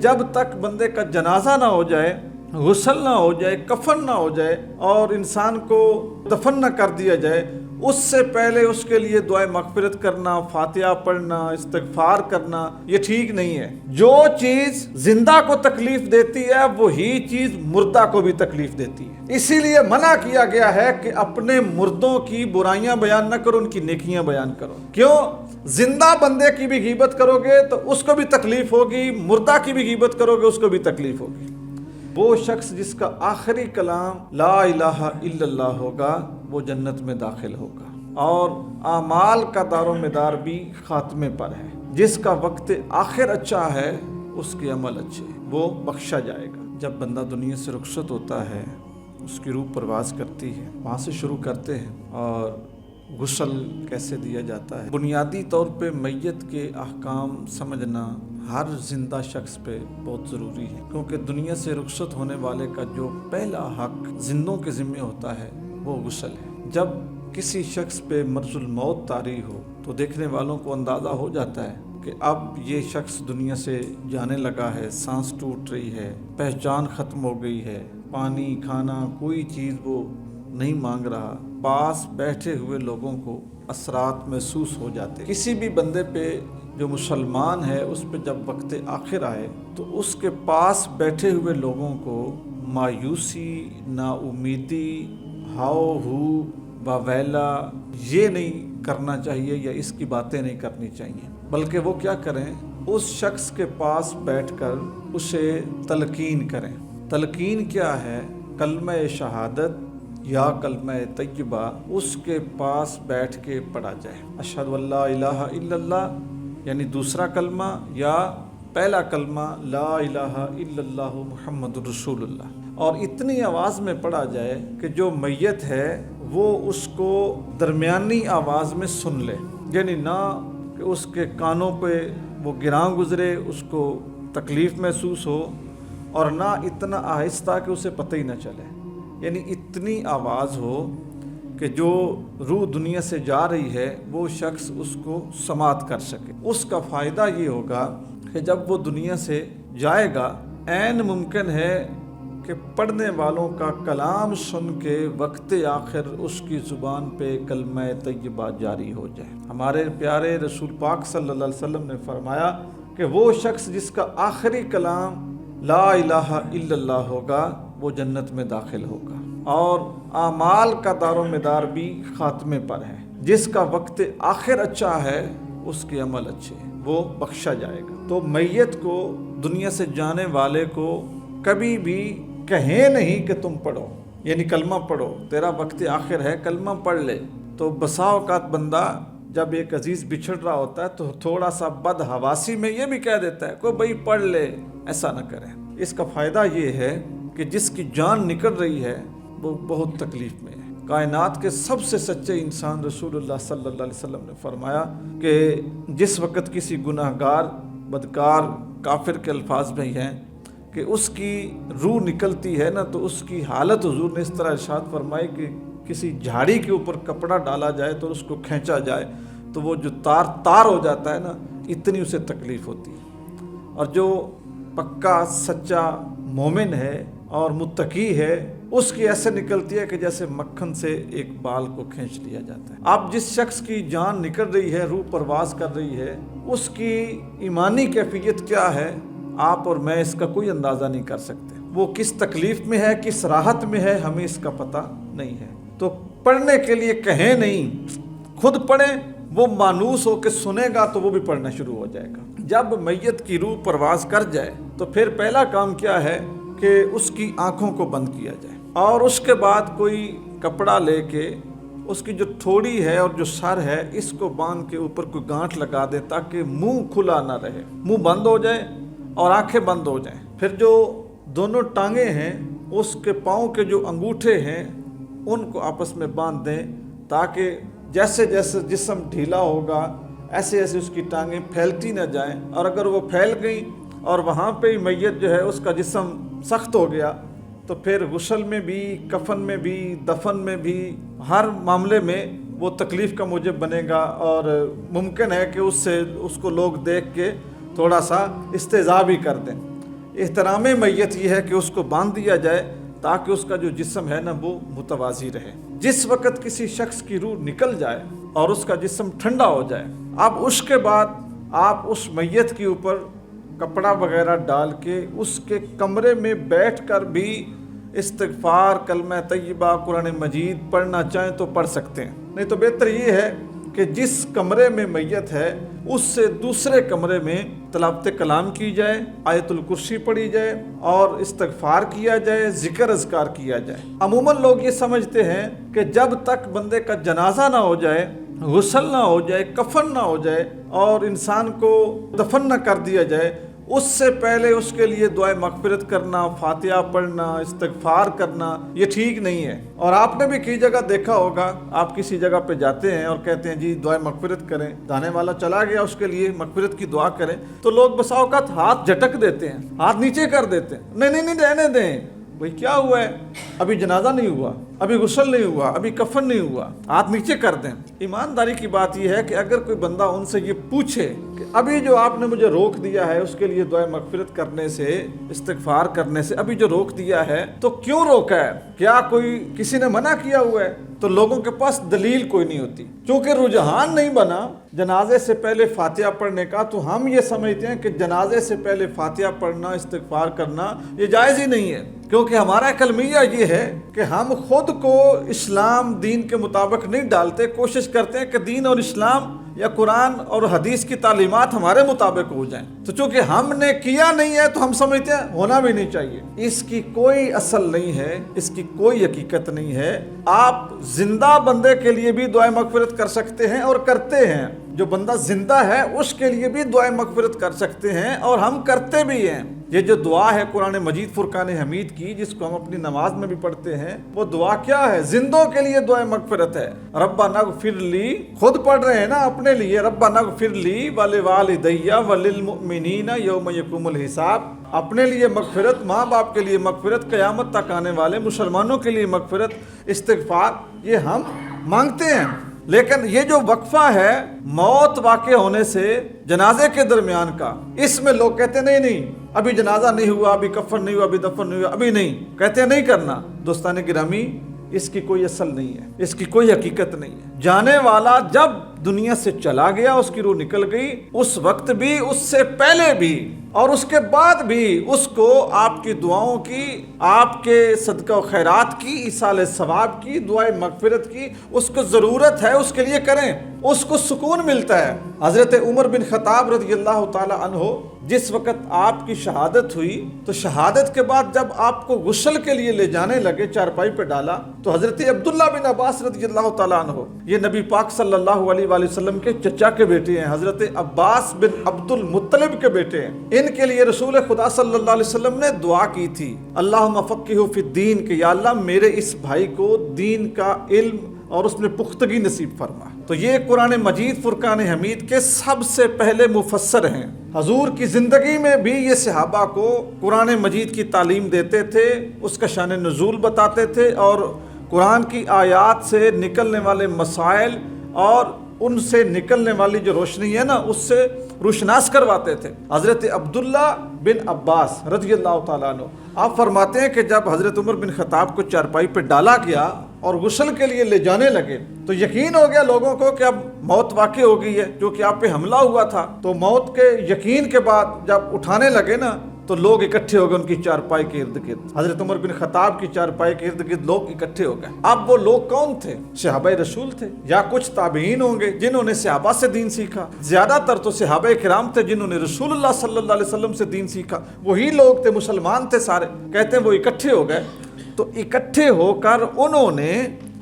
جب تک بندے کا جنازہ نہ ہو جائے، غسل نہ ہو جائے، کفن نہ ہو جائے اور انسان کو دفن نہ کر دیا جائے، اس سے پہلے اس کے لیے دعائے مغفرت کرنا، فاتحہ پڑھنا، استغفار کرنا، یہ ٹھیک نہیں ہے۔ جو چیز زندہ کو تکلیف دیتی ہے وہی چیز مردہ کو بھی تکلیف دیتی ہے۔ اسی لیے منع کیا گیا ہے کہ اپنے مردوں کی برائیاں بیان نہ کرو، ان کی نیکیاں بیان کرو۔ کیوں؟ زندہ بندے کی بھی غیبت کرو گے تو اس کو بھی تکلیف ہوگی، مردہ کی بھی غیبت کرو گے اس کو بھی تکلیف ہوگی۔ وہ شخص جس کا آخری کلام لا الہ الا اللہ ہوگا وہ جنت میں داخل ہوگا، اور اعمال کا دار و مدار بھی خاتمے پر ہے۔ جس کا وقت آخر اچھا ہے اس کے عمل اچھے، وہ بخشا جائے گا۔ جب بندہ دنیا سے رخصت ہوتا ہے، اس کی روح پرواز کرتی ہے، وہاں سے شروع کرتے ہیں۔ اور غسل کیسے دیا جاتا ہے؟ بنیادی طور پہ میت کے احکام سمجھنا ہر زندہ شخص پہ بہت ضروری ہے، کیونکہ دنیا سے رخصت ہونے والے کا جو پہلا حق زندوں کے ذمہ ہوتا ہے وہ غسل ہے۔ جب کسی شخص پہ مرض الموت طاری ہو تو دیکھنے والوں کو اندازہ ہو جاتا ہے کہ اب یہ شخص دنیا سے جانے لگا ہے، سانس ٹوٹ رہی ہے، پہچان ختم ہو گئی ہے، پانی کھانا کوئی چیز وہ نہیں مانگ رہا۔ پاس بیٹھے ہوئے لوگوں کو اثرات محسوس ہو جاتے۔ کسی بھی بندے پہ جو مسلمان ہے اس پہ جب وقت آخر آئے تو اس کے پاس بیٹھے ہوئے لوگوں کو مایوسی، نا امیدی، ہاؤ ہو، واویلا یہ نہیں کرنا چاہیے یا اس کی باتیں نہیں کرنی چاہیے، بلکہ وہ کیا کریں؟ اس شخص کے پاس بیٹھ کر اسے تلقین کریں۔ تلقین کیا ہے؟ کلمہ شہادت یا کلمہ طیبہ اس کے پاس بیٹھ کے پڑھا جائے۔ اشہد ان لا الہ الا اللہ یعنی دوسرا کلمہ، یا پہلا کلمہ لا الہ الا اللہ محمد رسول اللہ، اور اتنی آواز میں پڑھا جائے کہ جو میت ہے وہ اس کو درمیانی آواز میں سن لے، یعنی نہ کہ اس کے کانوں پہ وہ گراں گزرے، اس کو تکلیف محسوس ہو، اور نہ اتنا آہستہ کہ اسے پتہ ہی نہ چلے، یعنی اتنی آواز ہو کہ جو روح دنیا سے جا رہی ہے وہ شخص اس کو سماعت کر سکے۔ اس کا فائدہ یہ ہوگا کہ جب وہ دنیا سے جائے گا، عین ممکن ہے کہ پڑھنے والوں کا کلام سن کے وقت آخر اس کی زبان پہ کلمہ طیبہ جاری ہو جائے۔ ہمارے پیارے رسول پاک صلی اللہ علیہ وسلم نے فرمایا کہ وہ شخص جس کا آخری کلام لا الہ الا اللہ ہوگا وہ جنت میں داخل ہوگا، اور اعمال کا دار و مدار بھی خاتمے پر ہے۔ جس کا وقت آخر اچھا ہے اس کے عمل اچھے، وہ بخشا جائے گا۔ تو میت کو، دنیا سے جانے والے کو کبھی بھی کہیں نہیں کہ تم پڑھو، یعنی کلمہ پڑھو، تیرا وقت آخر ہے کلمہ پڑھ لے۔ تو بسا اوقات بندہ جب ایک عزیز بچھڑ رہا ہوتا ہے تو تھوڑا سا بدحواسی میں یہ بھی کہہ دیتا ہے کوئی بھائی پڑھ لے، ایسا نہ کریں۔ اس کا فائدہ یہ ہے کہ جس کی جان نکل رہی ہے وہ بہت تکلیف میں ہے۔ کائنات کے سب سے سچے انسان رسول اللہ صلی اللہ علیہ وسلم نے فرمایا کہ جس وقت کسی گناہ گار، بدکار، کافر کے الفاظ میں ہیں کہ اس کی روح نکلتی ہے نا، تو اس کی حالت حضور نے اس طرح ارشاد فرمائی کہ کسی جھاڑی کے اوپر کپڑا ڈالا جائے تو اس کو کھینچا جائے تو وہ جو تار ہو جاتا ہے نا، اتنی اسے تکلیف ہوتی ہے۔ اور جو پکا سچا مومن ہے اور متقی ہے اس کی ایسے نکلتی ہے کہ جیسے مکھن سے ایک بال کو کھینچ لیا جاتا ہے۔ اب جس شخص کی جان نکل رہی ہے، روح پرواز کر رہی ہے، اس کی ایمانی کیفیت کیا ہے آپ اور میں اس کا کوئی اندازہ نہیں کر سکتے۔ وہ کس تکلیف میں ہے، کس راحت میں ہے، ہمیں اس کا پتہ نہیں ہے۔ تو پڑھنے کے لیے کہیں نہیں، خود پڑھیں، وہ مانوس ہو کے سنے گا تو وہ بھی پڑھنا شروع ہو جائے گا۔ جب میت کی روح پرواز کر جائے تو پھر پہلا کام کیا ہے کہ اس کی آنکھوں کو بند کیا جائے، اور اس کے بعد کوئی کپڑا لے کے اس کی جو تھوڑی ہے اور جو سر ہے اس کو باندھ کے اوپر کوئی گانٹھ لگا دے تاکہ منہ کھلا نہ رہے، منہ بند ہو جائے اور آنکھیں بند ہو جائیں۔ پھر جو دونوں ٹانگیں ہیں، اس کے پاؤں کے جو انگوٹھے ہیں ان کو آپس میں باندھ دیں تاکہ جیسے جیسے جسم ڈھیلا ہوگا ایسے ایسے اس کی ٹانگیں پھیلتی نہ جائیں، اور اگر وہ پھیل گئیں اور وہاں پہ ہی میت جو ہے اس کا جسم سخت ہو گیا تو پھر غسل میں بھی، کفن میں بھی، دفن میں بھی، ہر معاملے میں وہ تکلیف کا موجب بنے گا، اور ممکن ہے کہ اس کو لوگ دیکھ کے تھوڑا سا استہزاء بھی کر دیں۔ احترام میت یہ ہے کہ اس کو باندھ دیا جائے تاکہ اس کا جو جسم ہے نا وہ متوازی رہے۔ جس وقت کسی شخص کی روح نکل جائے اور اس کا جسم ٹھنڈا ہو جائے، اب اس کے بعد آپ اس میت کے اوپر کپڑا وغیرہ ڈال کے اس کے کمرے میں بیٹھ کر بھی استغفار، کلمہ طیبہ، قرآن مجید پڑھنا چاہیں تو پڑھ سکتے ہیں، نہیں تو بہتر یہ ہے کہ جس کمرے میں میت ہے اس سے دوسرے کمرے میں تلاوت کلام کی جائے، آیت الکرسی پڑھی جائے اور استغفار کیا جائے، ذکر اذکار کیا جائے۔ عموماً لوگ یہ سمجھتے ہیں کہ جب تک بندے کا جنازہ نہ ہو جائے، غسل نہ ہو جائے، کفن نہ ہو جائے اور انسان کو دفن نہ کر دیا جائے، اس سے پہلے اس کے لیے دعائے مغفرت کرنا، فاتحہ پڑھنا، استغفار کرنا یہ ٹھیک نہیں ہے۔ اور آپ نے بھی کئی جگہ دیکھا ہوگا، آپ کسی جگہ پہ جاتے ہیں اور کہتے ہیں جی دعائے مغفرت کریں، جانے والا چلا گیا اس کے لیے مغفرت کی دعا کریں، تو لوگ بسا اوقات ہاتھ جھٹک دیتے ہیں، ہاتھ نیچے کر دیتے ہیں، نہیں رہنے دیں، بھئی کیا ہوا ہے؟ ابھی جنازہ نہیں ہوا، ابھی غسل نہیں ہوا، ابھی کفن نہیں ہوا، ہاتھ نیچے کر دیں۔ ایمانداری کی بات یہ ہے کہ اگر کوئی بندہ ان سے یہ پوچھے کہ ابھی جو آپ نے مجھے روک دیا ہے اس کے لیے دعائے مغفرت کرنے سے، استغفار کرنے سے، ابھی جو روک دیا ہے تو کیوں روکا ہے؟ کیا کوئی کسی نے منع کیا ہوا ہے؟ تو لوگوں کے پاس دلیل کوئی نہیں ہوتی، کیونکہ رجحان نہیں بنا جنازے سے پہلے فاتحہ پڑھنے کا، تو ہم یہ سمجھتے ہیں کہ جنازے سے پہلے فاتحہ پڑھنا، استغفار کرنا یہ جائز ہی نہیں ہے، کیونکہ ہمارا کلمیہ یہ ہے کہ ہم خود کو اسلام دین کے مطابق نہیں ڈالتے، کوشش کرتے ہیں کہ دین اور اسلام یا قرآن اور حدیث کی تعلیمات ہمارے مطابق ہو جائیں، تو چونکہ ہم نے کیا نہیں ہے تو ہم سمجھتے ہیں ہونا بھی نہیں چاہیے۔ اس کی کوئی اصل نہیں ہے، اس کی کوئی حقیقت نہیں ہے۔ آپ زندہ بندے کے لیے بھی دعائے مغفرت کر سکتے ہیں اور کرتے ہیں، جو بندہ زندہ ہے اس کے لیے بھی دعائے مغفرت کر سکتے ہیں اور ہم کرتے بھی ہیں۔ یہ جو دعا ہے قرآن مجید فرقان حمید کی، جس کو ہم اپنی نماز میں بھی پڑھتے ہیں، وہ دعا کیا ہے؟ زندوں کے لیے دعائے مغفرت ہے۔ ربنا اغفر لی، خود پڑھ رہے ہیں نا اپنے لیے، ربنا اغفر لی ولوالدی وللمؤمنین یوم یقوم الحساب، اپنے لیے مغفرت، ماں باپ کے لیے مغفرت، قیامت تک آنے والے مسلمانوں کے لیے مغفرت، استغفار، یہ ہم مانگتے ہیں۔ لیکن یہ جو وقفہ ہے موت واقع ہونے سے جنازے کے درمیان کا، اس میں لوگ کہتے ہیں نہیں ابھی جنازہ نہیں ہوا، ابھی کفن نہیں ہوا، ابھی دفن نہیں ہوا، ابھی نہیں، کہتے ہیں نہیں کرنا۔ دوستان گرامی، اس کی کوئی اصل نہیں ہے، اس کی کوئی حقیقت نہیں ہے۔ جانے والا جب دنیا سے چلا گیا، اس کی روح نکل گئی، اس وقت بھی، اس سے پہلے بھی اور اس کے بعد بھی اس کو آپ کی دعاؤں کی، آپ کے صدقہ و خیرات کی، ایصال ثواب کی، دعائے مغفرت کی اس کو ضرورت ہے، اس کے لیے کریں، اس کو سکون ملتا ہے۔ حضرت عمر بن خطاب رضی اللہ تعالی عنہ، جس وقت آپ کی شہادت ہوئی تو شہادت کے بعد جب آپ کو غسل کے لیے لے جانے لگے، چارپائی پہ ڈالا، تو حضرت عبداللہ بن عباس رضی اللہ تعالیٰ عنہ، یہ نبی پاک صلی اللہ علیہ وآلہ وسلم کے چچا کے بیٹے ہیں، حضرت عباس بن عبد المطلب کے بیٹے ہیں، ان کے لیے رسول خدا صلی اللہ علیہ وسلم نے دعا کی تھی، اللہم فقہہ فی الدین، کہ یا اللہ میرے اس بھائی کو دین کا علم اور اس میں پختگی نصیب فرما۔ تو یہ قرآن مجید فرقان حمید کے سب سے پہلے مفسر ہیں۔ حضور کی زندگی میں بھی یہ صحابہ کو قرآن مجید کی تعلیم دیتے تھے، اس کا شان نزول بتاتے تھے اور قرآن کی آیات سے نکلنے والے مسائل اور ان سے نکلنے والی جو روشنی ہے نا، اس سے روشناس کرواتے تھے۔ حضرت عبداللہ بن عباس رضی اللہ تعالیٰ عنہ، آپ فرماتے ہیں کہ جب حضرت عمر بن خطاب کو چارپائی پہ ڈالا گیا اور غسل کے لیے لے جانے لگے تو یقین ہو گیا لوگوں کو کہ اب موت واقع ہو گئی ہے، جو کہ آپ پہ حملہ ہوا تھا۔ تو موت کے یقین کے بعد جب اٹھانے لگے نا تو لوگ اکٹھے ہو گئے ان کی چارپائی کے ارد گرد، حضرت عمر بن خطاب کی چارپائی کے ارد گرد لوگ اکٹھے ہو گئے۔ اب وہ لوگ کون تھے؟ صحابہ رسول تھے، یا کچھ تابعین ہوں گے جنہوں نے صحابہ سے دین سیکھا، زیادہ تر تو صحابہ کرام تھے جنہوں نے رسول اللہ صلی اللہ علیہ وسلم سے دین سیکھا، وہی لوگ تھے، مسلمان تھے سارے۔ کہتے ہیں وہ اکٹھے ہو گئے، تو اکٹھے ہو کر انہوں نے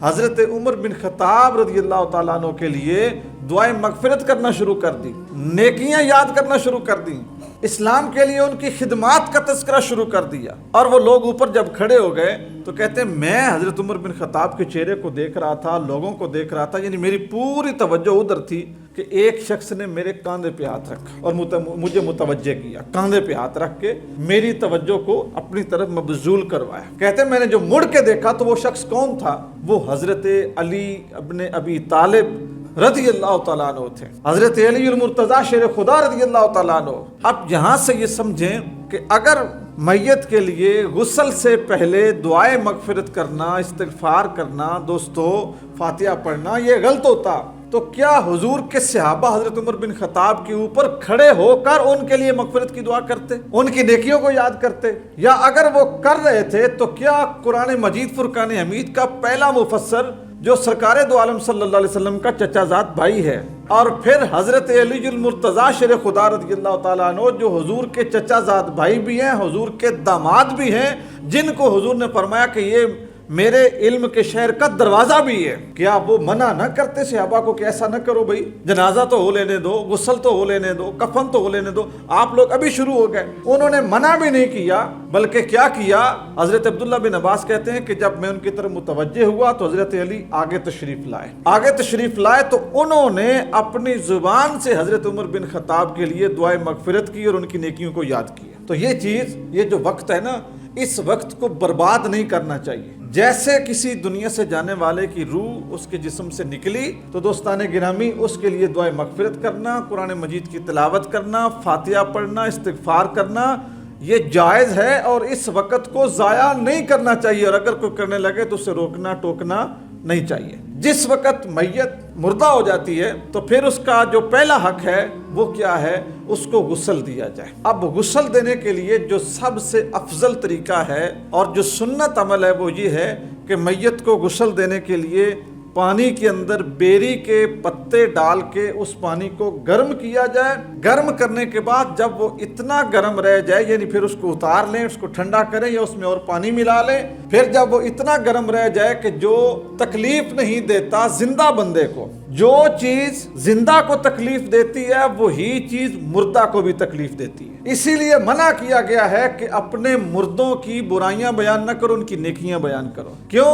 حضرت عمر بن خطاب رضی اللہ تعالیٰ عنہ کے لیے دعائیں مغفرت کرنا شروع کر دی، نیکیاں یاد کرنا شروع کر دی، اسلام کے لیے ان کی خدمات کا تذکرہ شروع کر دیا۔ اور وہ لوگ اوپر جب کھڑے ہو گئے تو کہتے ہیں میں حضرت عمر بن خطاب کے چہرے کو دیکھ رہا تھا، لوگوں کو دیکھ رہا تھا، یعنی میری پوری توجہ ادھر تھی کہ ایک شخص نے میرے کاندھے پہ ہاتھ رکھا اور مجھے متوجہ کیا، کاندھے پہ ہاتھ رکھ کے میری توجہ کو اپنی طرف مبذول کروایا۔ کہتے ہیں میں نے جو مڑ کے دیکھا تو وہ شخص کون تھا؟ وہ حضرت علی ابن ابی طالب رضی اللہ تعالیٰ عنہ تھے، حضرت علی المرتضیٰ شیر خدا رضی اللہ تعالیٰ عنہ۔ اب یہاں سے یہ سمجھیں کہ اگر میت کے لیے غسل سے پہلے دعائے مغفرت کرنا، استغفار کرنا، دوستو فاتحہ پڑھنا یہ غلط ہوتا تو کیا حضور کے صحابہ حضرت عمر بن خطاب کے اوپر کھڑے ہو کر ان کے لیے مغفرت کی دعا کرتے، ان کی نیکیوں کو یاد کرتے؟ یا اگر وہ کر رہے تھے تو کیا قرآن مجید فرقان حمید کا پہلا مفسر جو سرکار دو عالم صلی اللہ علیہ وسلم کا چچا زاد بھائی ہے، اور پھر حضرت علی المرتضیٰ شیر خدا رضی اللہ تعالیٰ عنہ جو حضور کے چچا زاد بھائی بھی ہیں، حضور کے داماد بھی ہیں، جن کو حضور نے فرمایا کہ یہ میرے علم کے شہر کا دروازہ بھی ہے، کیا وہ منع نہ کرتے صحابہ کو کہ ایسا نہ کرو بھائی، جنازہ تو ہو لینے دو، غسل تو ہو لینے دو، کفن تو ہو لینے دو، آپ لوگ ابھی شروع ہو گئے؟ انہوں نے منع بھی نہیں کیا، بلکہ کیا کیا؟ حضرت عبداللہ بن عباس کہتے ہیں کہ جب میں ان کی طرف متوجہ ہوا تو حضرت علی آگے تشریف لائے تو انہوں نے اپنی زبان سے حضرت عمر بن خطاب کے لیے دعائے مغفرت کی اور ان کی نیکیوں کو یاد کیا۔ تو یہ چیز، یہ جو وقت ہے نا، اس وقت کو برباد نہیں کرنا چاہیے۔ جیسے کسی دنیا سے جانے والے کی روح اس کے جسم سے نکلی تو دوستان گرامی اس کے لیے دعائے مغفرت کرنا، قرآن مجید کی تلاوت کرنا، فاتحہ پڑھنا، استغفار کرنا یہ جائز ہے، اور اس وقت کو ضائع نہیں کرنا چاہیے، اور اگر کوئی کرنے لگے تو اسے روکنا ٹوکنا نہیں چاہیے۔ جس وقت میت مردہ ہو جاتی ہے تو پھر اس کا جو پہلا حق ہے وہ کیا ہے؟ اس کو غسل دیا جائے۔ اب غسل دینے کے لیے جو سب سے افضل طریقہ ہے اور جو سنت عمل ہے وہ یہ ہے کہ میت کو غسل دینے کے لیے پانی کے اندر بیری کے پتے ڈال کے اس پانی کو گرم کیا جائے۔ گرم کرنے کے بعد جب وہ اتنا گرم رہ جائے، یعنی پھر اس کو اتار لیں، اس کو ٹھنڈا کریں یا اس میں اور پانی ملا لیں، پھر جب وہ اتنا گرم رہ جائے کہ جو تکلیف نہیں دیتا زندہ بندے کو، جو چیز زندہ کو تکلیف دیتی ہے وہی چیز مردہ کو بھی تکلیف دیتی ہے۔ اسی لیے منع کیا گیا ہے کہ اپنے مردوں کی برائیاں بیان نہ کرو، ان کی نیکیاں بیان کرو۔ کیوں؟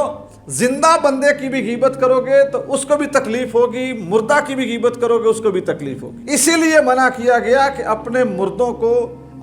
زندہ بندے کی بھی غیبت کرو گے تو اس کو بھی تکلیف ہوگی، مردہ کی بھی غیبت کرو گے اس کو بھی تکلیف ہوگی۔ اسی لیے منع کیا گیا کہ اپنے مردوں کو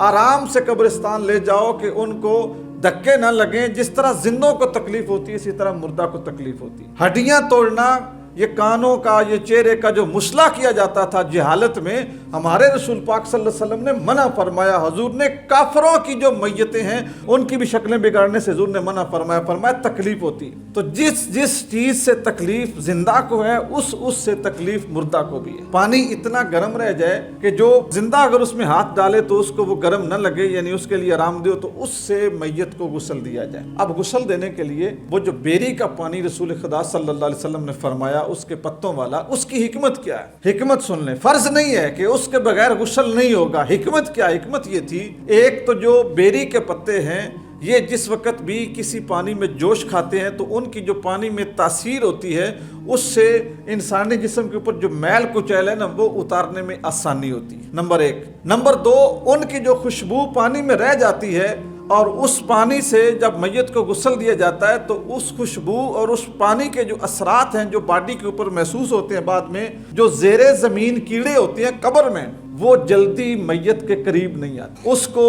آرام سے قبرستان لے جاؤ کہ ان کو دھکے نہ لگیں۔ جس طرح زندوں کو تکلیف ہوتی ہے اسی طرح مردہ کو تکلیف ہوتی ہے۔ ہڈیاں توڑنا، یہ کانوں کا، یہ چہرے کا جو مسئلہ کیا جاتا تھا جہالت میں، ہمارے رسول پاک صلی اللہ علیہ وسلم نے منع فرمایا۔ حضور نے کافروں کی جو میتیں ہیں ان کی بھی شکلیں بگاڑنے سے حضور نے منع فرمایا تکلیف ہوتی ہے۔ تو جس چیز سے تکلیف زندہ کو ہے اس سے تکلیف مردہ کو بھی ہے۔ پانی اتنا گرم رہ جائے کہ جو زندہ اگر اس میں ہاتھ ڈالے تو اس کو وہ گرم نہ لگے، یعنی اس کے لیے آرام دے، تو اس سے میت کو غسل دیا جائے۔ اب غسل دینے کے لیے وہ جو بیری کا پانی رسول خدا صلی اللہ علیہ وسلم نے فرمایا اس کے پتوں والا، اس کی حکمت کیا ہے؟ حکمت سن لیں۔ فرض نہیں ہے کہ اس کے بغیر غسل نہیں ہوگا۔ حکمت کیا؟ حکمت یہ تھی، ایک تو جو بیری کے پتے ہیں یہ جس وقت بھی کسی پانی میں جوش کھاتے ہیں تو ان کی جو پانی میں تاثیر ہوتی ہے اس سے انسانی جسم کے اوپر جو میل کچیل ہے نا وہ اتارنے میں آسانی ہوتی ہے، نمبر ایک۔ نمبر دو، ان کی جو خوشبو پانی میں رہ جاتی ہے اور اس پانی سے جب میت کو غسل دیا جاتا ہے تو اس خوشبو اور اس پانی کے جو اثرات ہیں جو باڈی کے اوپر محسوس ہوتے ہیں، بعد میں جو زیر زمین کیڑے ہوتے ہیں قبر میں، وہ جلدی میت کے قریب نہیں آتے، اس کو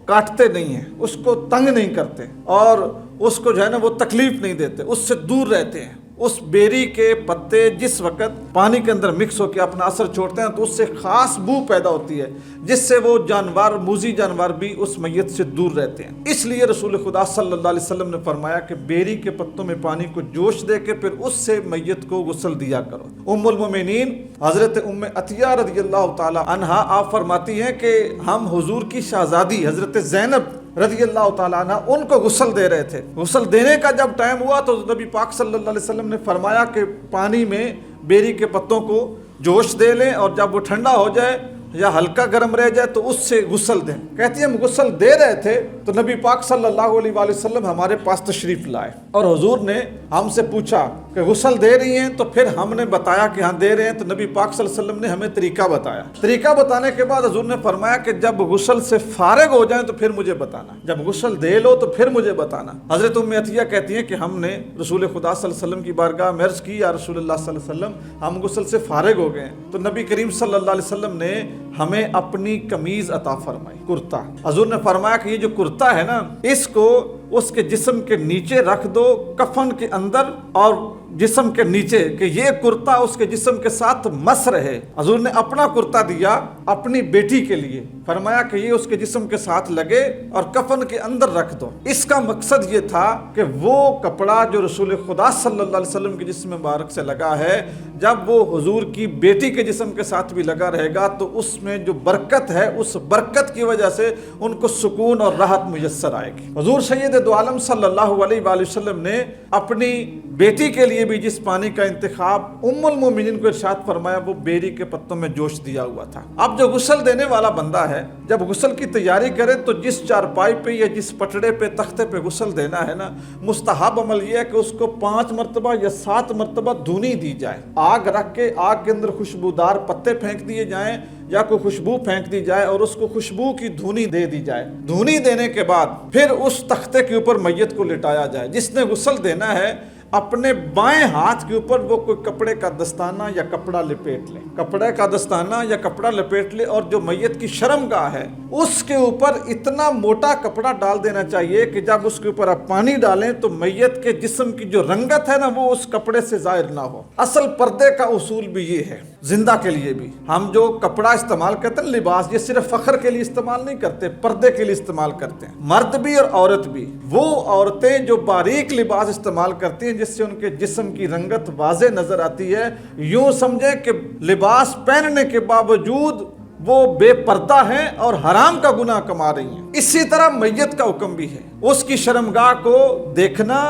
کاٹتے نہیں ہیں، اس کو تنگ نہیں کرتے اور اس کو جو ہے نا وہ تکلیف نہیں دیتے، اس سے دور رہتے ہیں۔ اس بیری کے پتے جس وقت پانی کے اندر مکس ہو کے اپنا اثر چھوڑتے ہیں تو اس سے خاص بو پیدا ہوتی ہے جس سے وہ جانور، موذی جانور بھی اس میت سے دور رہتے ہیں۔ اس لیے رسول خدا صلی اللہ علیہ وسلم نے فرمایا کہ بیری کے پتوں میں پانی کو جوش دے کے پھر اس سے میت کو غسل دیا کرو۔ ام المومنین حضرت ام عطیہ رضی اللہ تعالی عنہا آپ فرماتی ہیں کہ ہم حضور کی شہزادی حضرت زینب رضی اللہ تعالیٰ عنہ ان کو غسل دے رہے تھے۔ غسل دینے کا جب ٹائم ہوا تو نبی پاک صلی اللہ علیہ وسلم نے فرمایا کہ پانی میں بیری کے پتوں کو جوش دے لیں اور جب وہ ٹھنڈا ہو جائے یا ہلکا گرم رہ جائے تو اس سے غسل دیں۔ کہتی ہیں ہم غسل دے رہے تھے تو نبی پاک صلی اللہ علیہ وآلہ وسلم ہمارے پاس تشریف لائے اور حضور نے ہم سے پوچھا کہ غسل دے رہی ہیں؟ تو پھر ہم نے بتایا کہ ہاں دے رہے ہیں، تو نبی پاک صلی اللہ علیہ وسلم نے ہمیں طریقہ بتایا۔ طریقہ بتانے کے بعد حضور نے فرمایا کہ جب غسل سے فارغ ہو جائیں تو پھر مجھے بتانا، جب غسل دے لو تو پھر مجھے بتانا۔ حضرت ام عطیہ کہتی ہیں کہ ہم نے رسول خدا صلی اللہ علیہ وسلم کی بارگاہ میں عرض کی یا رسول اللہ صلی اللہ علیہ وسلم ہم غسل سے فارغ ہو گئے، تو نبی کریم صلی اللہ علیہ وسلم نے ہمیں اپنی قمیض عطا فرمائی، کرتا۔ حضور نے فرمایا کہ یہ جو کرتا ہے نا اس کو اس کے جسم کے نیچے رکھ دو، کفن کے اندر اور جسم کے نیچے، کہ یہ کرتا اس کے جسم کے ساتھ مس رہے۔ حضور نے اپنا کرتا دیا اپنی بیٹی کے لیے، فرمایا کہ یہ اس کے جسم کے ساتھ لگے اور کفن کے اندر رکھ دو۔ اس کا مقصد یہ تھا کہ وہ کپڑا جو رسول خدا صلی اللہ علیہ وسلم کے جسم مبارک سے لگا ہے، جب وہ حضور کی بیٹی کے جسم کے ساتھ بھی لگا رہے گا تو اس میں جو برکت ہے، اس برکت کی وجہ سے ان کو سکون اور راحت میسر آئے گی۔ حضور سید دو عالم صلی اللہ علیہ وآلہ وسلم نے اپنی بیٹی کے لیے بھی جس پانی کا انتخاب ام المومنین کو ارشاد فرمایا، وہ بیری کے پتوں میں جوش دیا ہوا تھا۔ اب جو غسل دینے والا بندہ ہے، جب غسل کی تیاری کرے تو جس چارپائی پہ یا جس پٹڑے پہ، تختے پہ غسل دینا ہے نا، مستحب عمل یہ ہے کہ اس کو 5 مرتبہ یا 7 مرتبہ دھونی دی جائے۔ آگ رکھ کے آگ کے اندر خوشبودار پتے پھینک دیے جائیں یا کوئی خوشبو پھینک دی جائے اور اس کو خوشبو کی دھونی دے دی جائے۔ دھونی دینے کے بعد پھر اس تختے کے اوپر میت کو لٹایا جائے۔ جس نے غسل دینا ہے اپنے بائیں ہاتھ کے اوپر وہ کوئی کپڑے کا دستانہ یا کپڑا لپیٹ لے، کپڑے کا دستانہ یا کپڑا لپیٹ لے، اور جو میت کی شرمگاہ ہے اس کے اوپر اتنا موٹا کپڑا ڈال دینا چاہیے کہ جب اس کے اوپر آپ پانی ڈالیں تو میت کے جسم کی جو رنگت ہے نا وہ اس کپڑے سے ظاہر نہ ہو۔ اصل پردے کا اصول بھی یہ ہے، زندہ کے لیے بھی ہم جو کپڑا استعمال کرتے ہیں، لباس، یہ صرف فخر کے لیے استعمال نہیں کرتے، پردے کے لیے استعمال کرتے ہیں، مرد بھی اور عورت بھی۔ وہ عورتیں جو باریک لباس استعمال کرتی ہیں جس سے ان کے جسم کی رنگت واضح نظر آتی ہے، یوں سمجھیں کہ لباس پہننے کے باوجود وہ بے پردہ ہیں اور حرام کا گناہ کما رہی ہیں۔ اسی طرح میت کا حکم بھی ہے، اس کی شرمگاہ کو دیکھنا،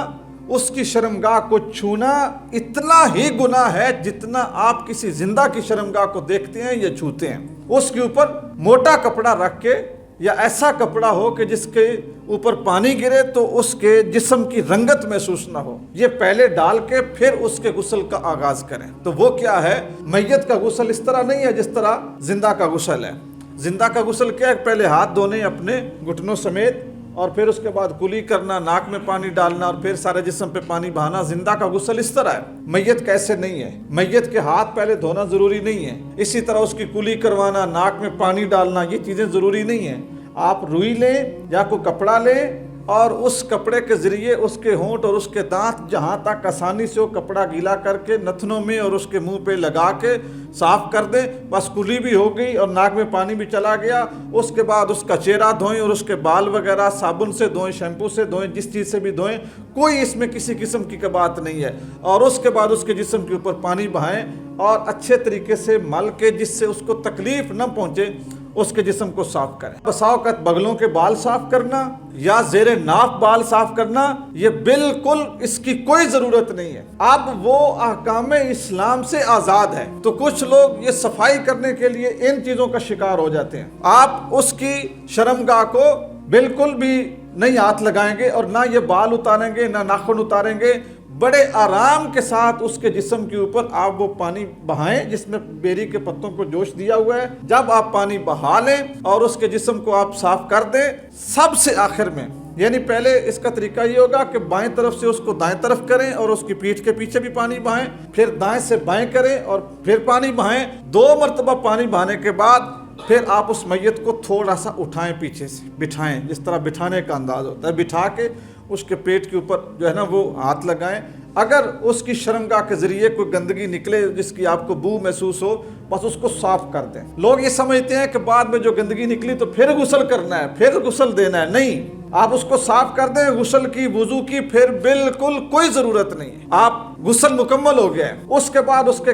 اس کی شرمگاہ کو چھونا اتنا ہی گناہ ہے جتنا آپ کسی زندہ کی شرمگاہ کو دیکھتے ہیں یا چھوتے ہیں۔ اس کے اوپر موٹا کپڑا رکھ کے یا ایسا کپڑا ہو کہ جس کے اوپر پانی گرے تو اس کے جسم کی رنگت محسوس نہ ہو، یہ پہلے ڈال کے پھر اس کے غسل کا آغاز کریں۔ تو وہ کیا ہے، میت کا غسل اس طرح نہیں ہے جس طرح زندہ کا غسل ہے۔ زندہ کا غسل کیا ہے، پہلے ہاتھ دھونے اپنے گھٹنوں سمیت اور پھر اس کے بعد کلی کرنا، ناک میں پانی ڈالنا اور پھر سارے جسم پہ پانی بہانا۔ زندہ کا غسل اس طرح ہے، میت کیسے نہیں ہے۔ میت کے ہاتھ پہلے دھونا ضروری نہیں ہے، اسی طرح اس کی کلی کروانا، ناک میں پانی ڈالنا، یہ چیزیں ضروری نہیں ہیں۔ آپ روئی لیں یا کوئی کپڑا لیں اور اس کپڑے کے ذریعے اس کے ہونٹ اور اس کے دانت جہاں تک آسانی سے وہ کپڑا گیلا کر کے نتنوں میں اور اس کے منہ پہ لگا کے صاف کر دیں، بس کلی بھی ہو گئی اور ناک میں پانی بھی چلا گیا۔ اس کے بعد اس کا چہرہ دھوئیں اور اس کے بال وغیرہ صابن سے دھوئیں، شیمپو سے دھوئیں، جس چیز سے بھی دھوئیں، کوئی اس میں کسی قسم کی بات نہیں ہے۔ اور اس کے بعد اس کے جسم کے اوپر پانی بہائیں اور اچھے طریقے سے مل کے، جس سے اس کو تکلیف نہ پہنچے، اس کے جسم کو صاف کریں۔ بسا اوقات بغلوں کے بال صاف کرنا یا زیر ناف بال صاف کرنا، یہ بالکل اس کی کوئی ضرورت نہیں ہے۔ اب وہ احکام اسلام سے آزاد ہے، تو کچھ لوگ یہ صفائی کرنے کے لیے ان چیزوں کا شکار ہو جاتے ہیں۔ آپ اس کی شرمگاہ کو بالکل بھی نہیں ہاتھ لگائیں گے اور نہ یہ بال اتاریں گے، نہ ناخن اتاریں گے، بڑے آرام کے ساتھ اس کے جسم کے اوپر آپ وہ پانی بہائیں جس میں بیری کے پتوں کو جوش دیا ہوا ہے۔ جب آپ پانی بہا لیں اور اس کے جسم کو آپ صاف کر دیں، سب سے آخر میں، یعنی پہلے اس کا طریقہ یہ ہوگا کہ بائیں طرف سے اس کو دائیں طرف کریں اور اس کی پیٹھ کے پیچھے بھی پانی بہائیں، پھر دائیں سے بائیں کریں اور پھر پانی بہائیں۔ 2 مرتبہ پانی بہانے کے بعد پھر آپ اس میت کو تھوڑا سا اٹھائیں، پیچھے سے بٹھائیں، جس طرح بٹھانے کا انداز ہوتا ہے، بٹھا کے اس کے پیٹ کے اوپر جو ہے نا وہ ہاتھ لگائیں۔ اگر اس کی شرمگاہ کے ذریعے کوئی گندگی نکلے جس کی آپ کو بو محسوس ہو، بس اس کو صاف کر دیں۔ لوگ یہ سمجھتے ہیں کہ بعد میں جو گندگی نکلی تو پھر غسل کرنا ہے، پھر غسل دینا ہے، نہیں، آپ اس کو صاف کر دیں، غسل کی، وضو کی پھر بالکل کوئی ضرورت نہیں ہے۔ آپ غسل مکمل ہو گیا ہے، اس کے بعد اس کے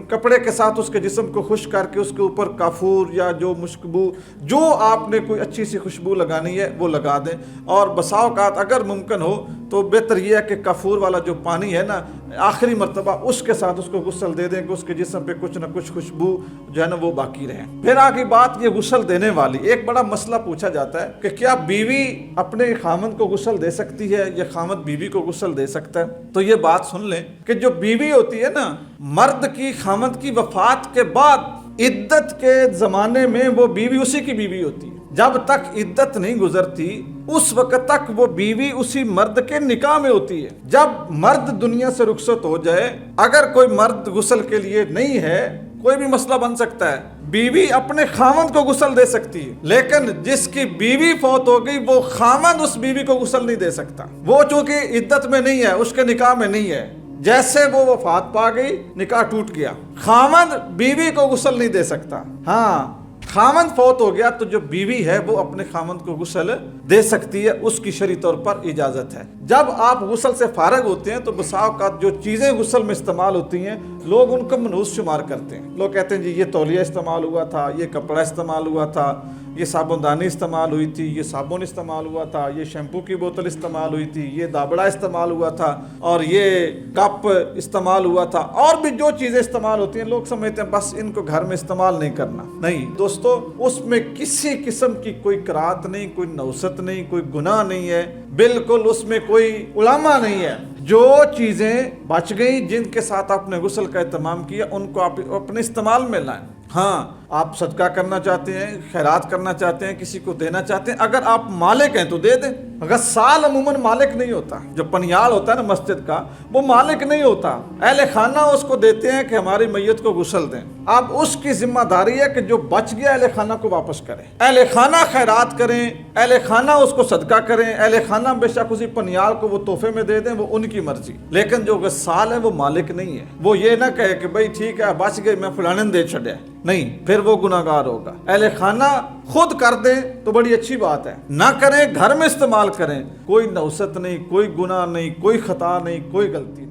کپڑے کے ساتھ اس کے جسم کو خشک کر کے اس کے اوپر کافور یا جو مشکبو، جو آپ نے کوئی اچھی سی خوشبو لگانی ہے وہ لگا دیں۔ اور بسا اوقات اگر ممکن ہو تو بہتر یہ ہے کہ کافور والا جو پانی ہے نا، آخری مرتبہ اس کے ساتھ اس کو غسل دے دیں کہ اس کے جسم پہ کچھ نہ کچھ خوشبو جو ہے نا وہ باقی رہے۔ پھر آگے بات یہ غسل دینے والی، ایک بڑا مسئلہ پوچھا جاتا ہے کہ کیا بیوی اپنے خامند کو غسل دے سکتی ہے یا خامند بیوی کو غسل دے سکتا ہے؟ تو یہ بات سن لیں کہ جو بیوی ہوتی ہے نا، مرد کی خامند کی وفات کے بعد عدت کے زمانے میں وہ بیوی اسی کی بیوی ہوتی ہے۔ جب تک عدت نہیں گزرتی اس وقت تک وہ بیوی اسی مرد کے نکاح میں ہوتی ہے۔ جب مرد دنیا سے رخصت ہو جائے، اگر کوئی مرد غسل کے لیے نہیں ہے، کوئی بھی مسئلہ بن سکتا ہے. بیوی اپنے خاوند کو غسل دے سکتی ہے، لیکن جس کی بیوی فوت ہو گئی وہ خاوند اس بیوی کو غسل نہیں دے سکتا. وہ چونکہ عدت میں نہیں ہے، اس کے نکاح میں نہیں ہے، جیسے وہ وفات پا گئی نکاح ٹوٹ گیا. خاوند بیوی کو غسل نہیں دے سکتا. ہاں خاوند فوت ہو گیا تو جو بیوی ہے وہ اپنے خاوند کو غسل دے سکتی ہے، اس کی شرعی طور پر اجازت ہے. جب آپ غسل سے فارغ ہوتے ہیں تو بسا اوقات جو چیزیں غسل میں استعمال ہوتی ہیں لوگ ان کو منحوس شمار کرتے ہیں. لوگ کہتے ہیں جی یہ تولیہ استعمال ہوا تھا، یہ کپڑا استعمال ہوا تھا، یہ صابن دانی استعمال ہوئی تھی، یہ صابن استعمال ہوا تھا، یہ شیمپو کی بوتل استعمال ہوئی تھی، یہ دابڑا استعمال ہوا تھا، اور یہ کپ استعمال ہوا تھا. اور بھی جو چیزیں استعمال ہوتی ہیں لوگ سمجھتے ہیں بس ان کو گھر میں استعمال نہیں کرنا. نہیں دوستو، اس میں کسی قسم کی کوئی کراہت نہیں، کوئی نوست نہیں، کوئی گناہ نہیں ہے، بالکل اس میں کوئی علامہ نہیں ہے. جو چیزیں بچ گئیں جن کے ساتھ آپ نے غسل کا اہتمام کیا ان کو آپ اپنے استعمال میں لائیں. ہاں آپ صدقہ کرنا چاہتے ہیں، خیرات کرنا چاہتے ہیں، کسی کو دینا چاہتے ہیں، اگر آپ مالک ہیں تو دے دیں. غسال عموماً مالک نہیں ہوتا. جو پنیال ہوتا ہے نا مسجد کا، وہ مالک نہیں ہوتا. اہل خانہ اس کو دیتے ہیں کہ ہماری میت کو غسل دیں. اب اس کی ذمہ داری ہے کہ جو بچ گیا اہل خانہ کو واپس کریں. اہل خانہ خیرات کریں، اہل خانہ اس کو صدقہ کریں، اہل خانہ بے شک اسی پنیال کو وہ تحفے میں دے دیں، وہ ان کی مرضی. لیکن جو غسال ہے وہ مالک نہیں ہے. وہ یہ نہ کہے کہ بھئی ٹھیک ہے بچ گئے میں فلانے نے دے چھڑیا. نہیں، پھر وہ گناہگار ہوگا. اہل خانہ خود کر دیں تو بڑی اچھی بات ہے، نہ کریں گھر میں استعمال کریں، کوئی نوست نہیں، کوئی گناہ نہیں، کوئی خطا نہیں، کوئی غلطی